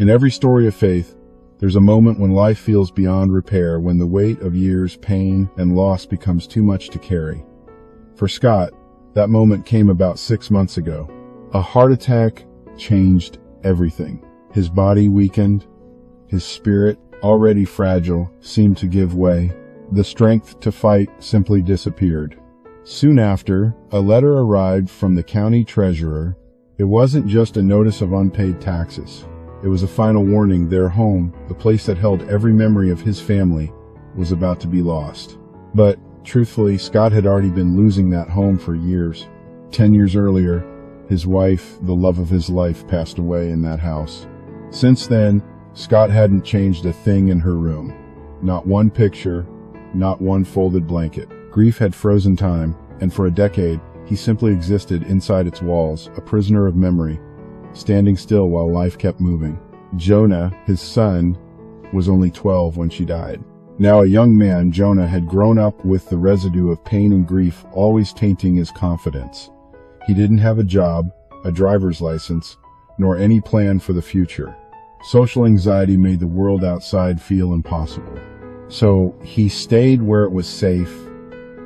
In every story of faith, there's a moment when life feels beyond repair, when the weight of years, pain, and loss becomes too much to carry. For Scott, that moment came about 6 months ago. A heart attack changed everything. His body weakened. His spirit, already fragile, seemed to give way. The strength to fight simply disappeared. Soon after, a letter arrived from the county treasurer. It wasn't just a notice of unpaid taxes. It was a final warning. Their home, the place that held every memory of his family, was about to be lost. But, truthfully, Scott had already been losing that home for years. 10 years earlier, his wife, the love of his life, passed away in that house. Since then, Scott hadn't changed a thing in her room. Not one picture, not one folded blanket. Grief had frozen time, and for a decade, he simply existed inside its walls, a prisoner of memory, standing still while life kept moving. Jonah, his son, was only 12 when she died. Now a young man, Jonah had grown up with the residue of pain and grief always tainting his confidence. He didn't have a job, a driver's license, nor any plan for the future. Social anxiety made the world outside feel impossible. So he stayed where it was safe,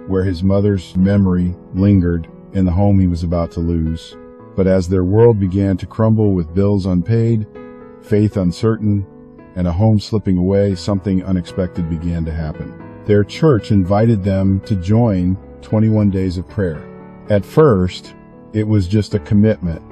where his mother's memory lingered, in the home he was about to lose. But as their world began to crumble with bills unpaid, faith uncertain, and a home slipping away, something unexpected began to happen. Their church invited them to join 21 days of prayer. At first, it was just a commitment,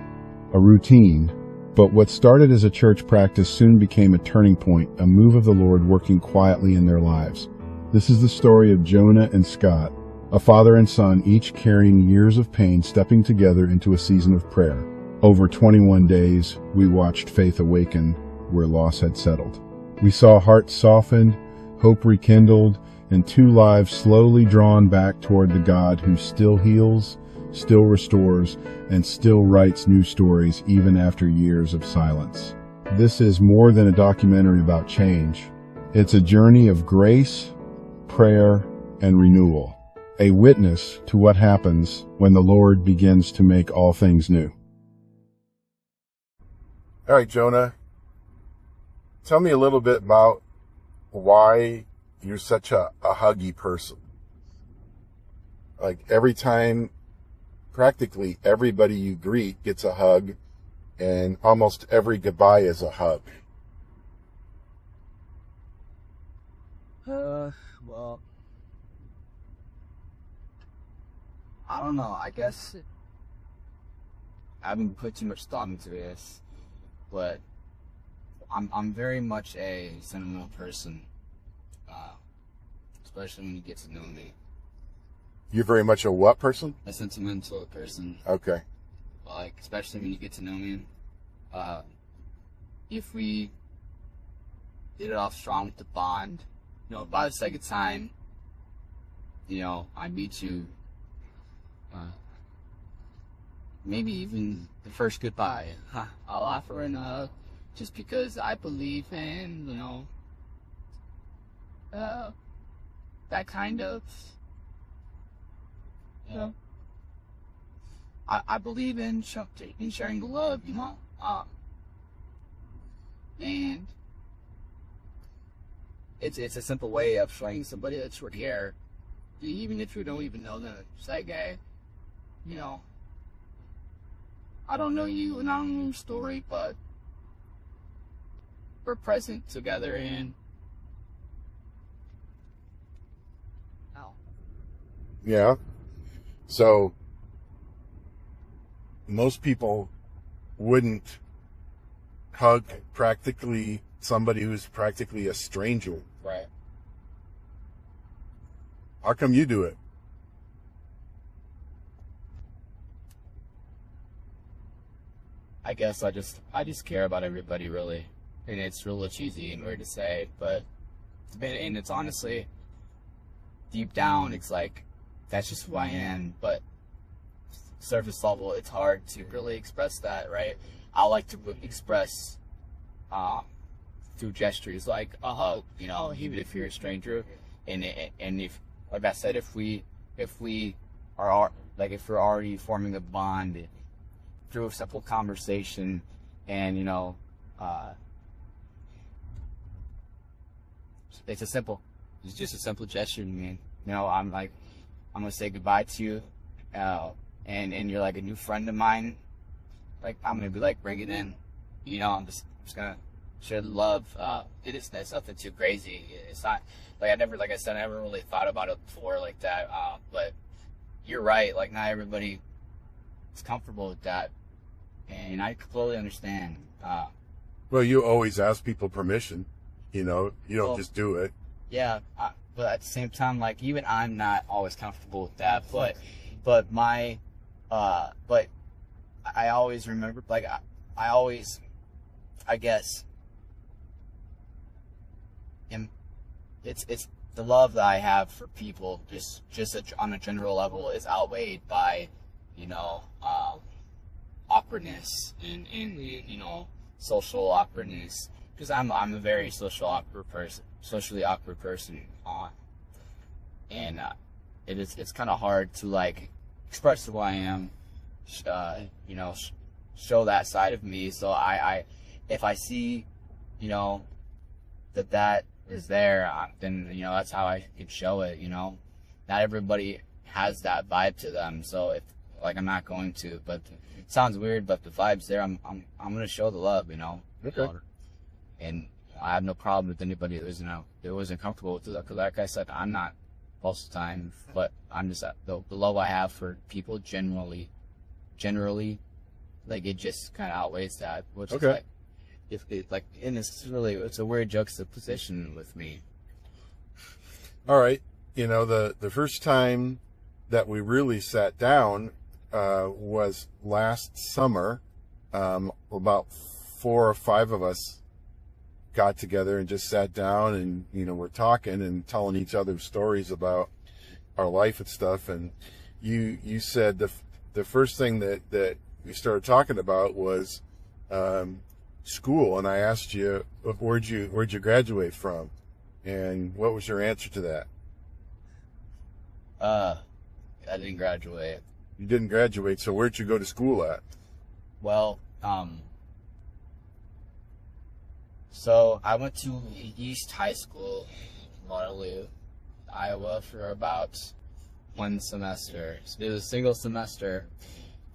a routine, but what started as a church practice soon became a turning point, a move of the Lord working quietly in their lives. This is the story of Jonah and Scott, a father and son, each carrying years of pain, stepping together into a season of prayer. Over 21 days, we watched faith awaken where loss had settled. We saw hearts softened, hope rekindled, and two lives slowly drawn back toward the God who still heals, still restores, and still writes new stories even after years of silence. This is more than a documentary about change. It's a journey of grace, prayer, and renewal. A witness to what happens when the Lord begins to make all things new. All right, Jonah, tell me a little bit about why you're such a huggy person. Like every time, practically everybody you greet gets a hug, and almost every goodbye is a hug. Well, I don't know. I guess I haven't put too much thought into this, but I'm very much a sentimental person, especially when you get to know me. You're very much a what person? A sentimental person. Okay. Like, especially when you get to know me. If we did it off strong with the bond, by the second time, I meet you, maybe even the first goodbye, I'll offer an hug, just because I believe in, that kind of, I believe in sharing the love, and it's a simple way of showing somebody that short hair, even if you don't even know them. It's like, hey, I don't know you and I don't know your story, but we're present together, and Yeah. So most people wouldn't hug practically somebody who's practically a stranger. right. How come you do it? I guess I just care about everybody, really, and it's real cheesy and weird to say, but it's honestly deep down, it's like that's just who I am. But surface level, it's hard to really express that, right? I like to express through gestures, like a hug, even if you're a stranger, and if, like I said, if we're already forming a bond through a simple conversation, and it's just a simple gesture to me. You know, I'm gonna say goodbye to you, and you're like a new friend of mine. Like, I'm gonna be like, bring it in. You know, I'm just gonna share the love. It's nothing too crazy. It's not like like I said, I never really thought about it before like that. But you're right. Like, not everybody is comfortable with that, and I completely understand. Well, you always ask people permission. You know, you don't just do it. Yeah, but at the same time, like, even I'm not always comfortable with that. But I always remember, like, I always, I guess, it's the love that I have for people, on a general level, is outweighed by, you know, awkwardness and you know, social awkwardness, because I'm a very socially awkward person, and it's kind of hard to, like, express who I am, you know, show that side of me. So if I see, you know, that is there, then, you know, that's how I could show it. You know, not everybody has that vibe to them, so if, like, I'm not going to, but it sounds weird, but the vibe's there. I'm gonna show the love, you know. Okay. And I have no problem with anybody that wasn't comfortable with it, because, like I said, I'm not most of the time, but I'm just, the love I have for people generally, like, it just kind of outweighs that, which is like, and it's a weird juxtaposition with me. All right. You know, the first time that we really sat down was last summer. About 4 or 5 of us got together and just sat down, and, you know, we're talking and telling each other stories about our life and stuff. And you said the first thing that we started talking about was school, and I asked you, where'd you graduate from, and what was your answer to that? I didn't graduate. You didn't graduate, so where'd you go to school at? Well, so I went to East High School in Waterloo, Iowa, for about 1 semester. So it was a single semester,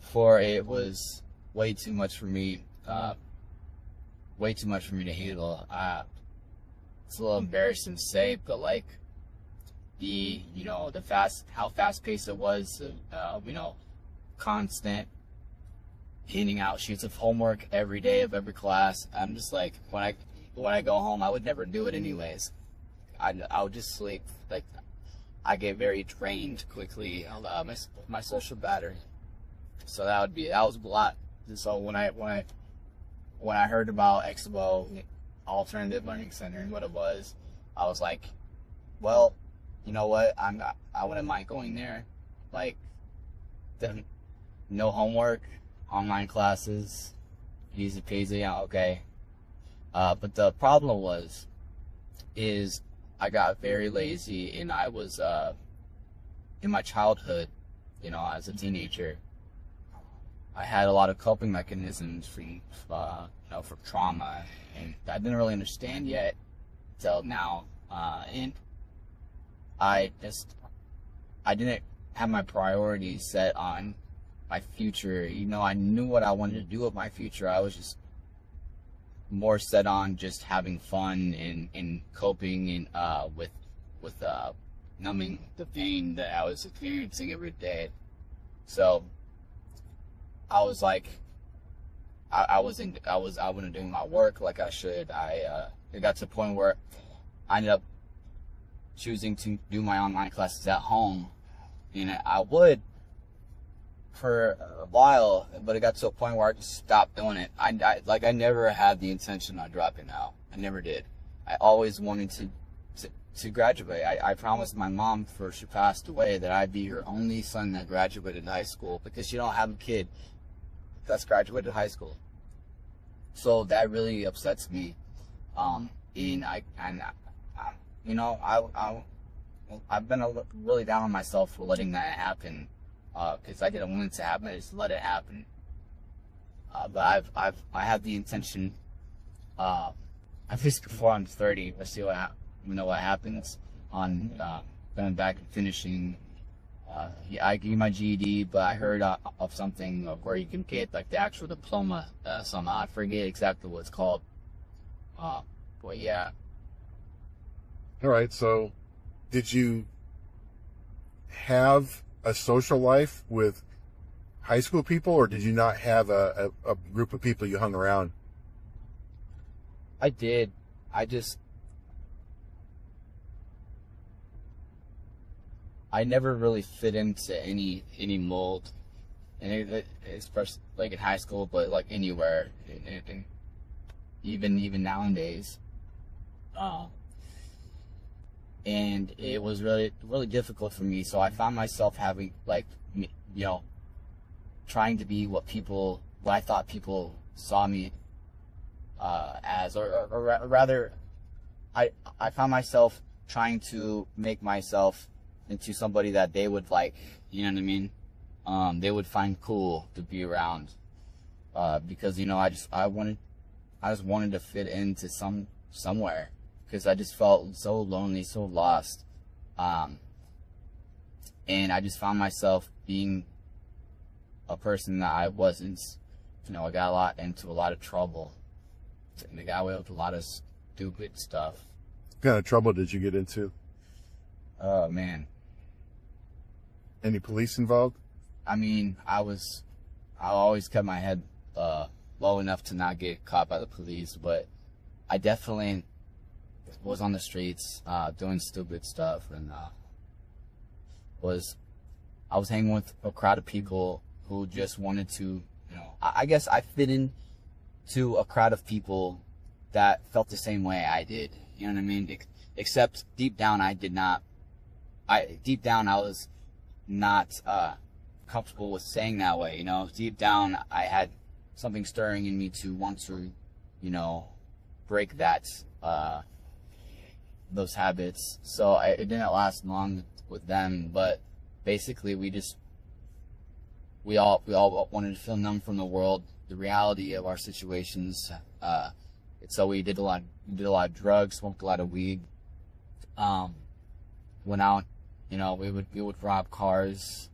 for it was way too much for me. Way too much for me to handle. It's a little embarrassing to say, but, like, how fast paced it was, you know, constant handing out sheets of homework every day of every class. I'm just like, when I go home, I would never do it anyways. I would just sleep. Like, I get very drained quickly on my social battery. So that was a lot. So when I heard about Expo, Alternative Learning Center, and what it was, I was like, well, you know what? I wouldn't mind going there. Like, no homework, online classes, easy peasy. Okay. But the problem is I got very lazy, and I was in my childhood, you know, as a teenager, I had a lot of coping mechanisms for trauma, and I didn't really understand yet till now. And I didn't have my priorities set on my future. You know, I knew what I wanted to do with my future. I was just more set on just having fun and coping and with numbing the pain that I was experiencing every day. So I was like, I wasn't doing my work like I should. It got to the point where I ended up choosing to do my online classes at home, and I would for a while, but it got to a point where I just stopped doing it. I never had the intention on dropping out. I never did. I always wanted to graduate. I promised my mom before she passed away that I'd be her only son that graduated high school, because she don't have a kid that's graduated high school. So that really upsets me. I've been really down on myself for letting that happen, because I didn't want it to happen. I just let it happen. But I have the intention. At least before I'm 30, let's see what know what happens on going back and finishing. Yeah, I gave my GED, but I heard of something where you can get like the actual diploma somehow. I forget exactly what it's called. But yeah. All right. So, did you have a social life with high school people, or did you not have a group of people you hung around? I did. I never really fit into any mold, and especially like in high school, but like anywhere, and even nowadays. And it was really difficult for me. So I found myself having trying to be what I thought people saw me as, or rather, I found myself trying to make myself into somebody that they would like, you know what I mean? They would find cool to be around, because I just wanted to fit into somewhere, because I just felt so lonely, so lost, and I just found myself being a person that I wasn't. I got into a lot of trouble, and I got away with a lot of stupid stuff. What kind of trouble did you get into? Oh man. Any police involved? I mean, I always kept my head low enough to not get caught by the police, but I definitely was on the streets doing stupid stuff, and I was hanging with a crowd of people who just wanted to, I guess I fit in to a crowd of people that felt the same way I did. You know what I mean? Except deep down, I did not. Deep down, I was not comfortable with saying that way. Deep down, I had something stirring in me to want to, break those habits. So it didn't last long with them, but basically we all wanted to feel numb from the world, the reality of our situations. So we did a lot of drugs, smoked a lot of weed, went out, we would rob cars,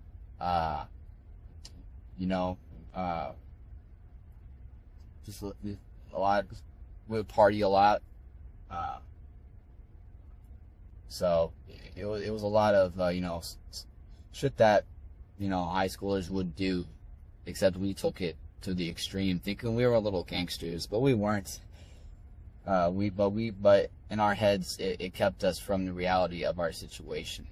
just a lot. We would party a lot. So it was a lot of shit that high schoolers would do, except we took it to the extreme, thinking we were little gangsters, but we weren't. But in our heads, it kept us from the reality of our situation.